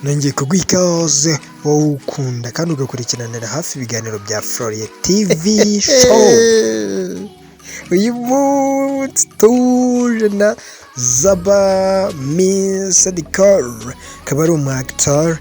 nongeye kuguha ikaze wowe ukunda kandi ugakurikiranira hafi ibiganiro bya Florien TV show. Uyu munsi tuje na Zaba Miss Nkusi akaba ari umu-actor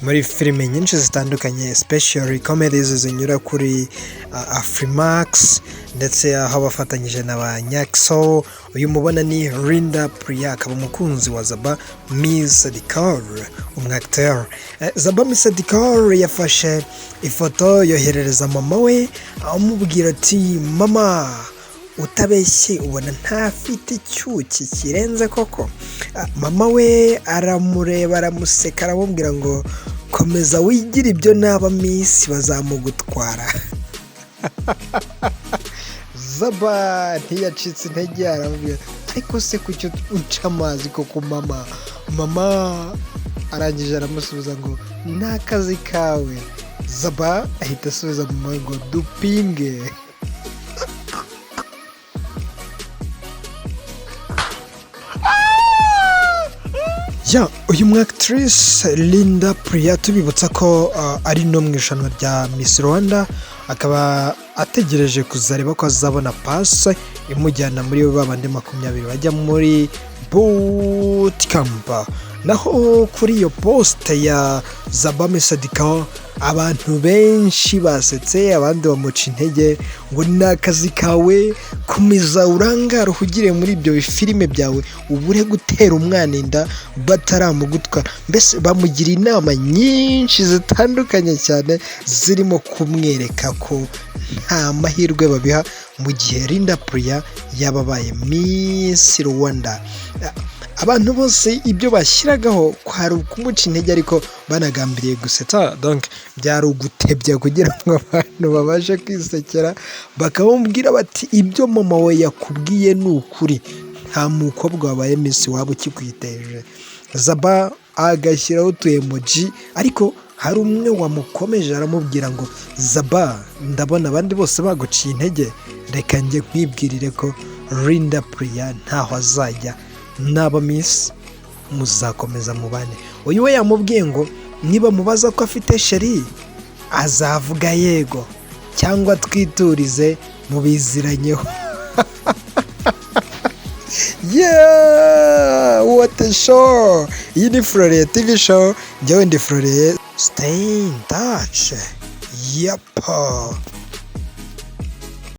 muri filime nyinshi zitandukanye, especially comedies zinyura kuri Afrimax ndetse aho bafatanyije na ba Nyakso. Uyu mubona ni Lynda akaba umukunzi wa Zaba Miss Nkusi, umu-actor. Zaba Miss Nkusi yafashe ifoto yoherereza mama we amubwira ati, mama utabeshye ubona ntafite icyuki kirenze koko. Mama we aramureba aramuseka aramubwira ngo komeza wigira ibyo n'aba Miss bazamugutwara. Zaba ntiyacitse intege aramubwira ariko se kucyo uca amazi koko mama arangije aramusubiza ngo nta kazi kawe. Zaba ahita asubiza mama ngo dupinge. Uyu mu-actrice Lynda tubibutsa ko ari no mu irushanwa rya Miss Rwanda, akaba ategereje kuzareba ko azabona pasi imujyana muri babandi 20 bajya muri bootcamp. Naho kuri iyo poste ya Zaba Miss Nkusi abantu benshi basetse, abandi bamuca intege ngo ni akazi kawe, komeza urangara uhugire muri ibyo filime byawe, ubure gutera umwana inda bataramugutwara. Mbese bamugira inama nyinshi zitandukanye cyane zirimo kumwereka ko nta mahirwe babiha mu gihe Lynda yababaye Miss Rwanda. Abantu bose ibyo bashyiragaho kwari ukumuca intege ariko banagambiriye gusetsa, donc byari ugutebya kugira ngo abantu babashe kwisekera, bakamubwira bati ibyo mama we yakubwiye ni ukuri, nta mukobwa wabaye Miss waba ukikwiteje. Zaba agashyiraho utu emoji ariko hari umwe wamukomeje aramubwira ngo Zaba ndabona abandi bose baguciye intege, reka njye nkwibwirire ko Lynda ntaho azajya n'aba Miss muzakomeza mubane. Uyu we yamubwiye ngo niba mubaza ko afite sheri azavuga yego cyangwa twiturize mubiziranyeho. What a show! Iyi ni Florien TV show, njyewe ndi Florien. Stay in touch. Yep.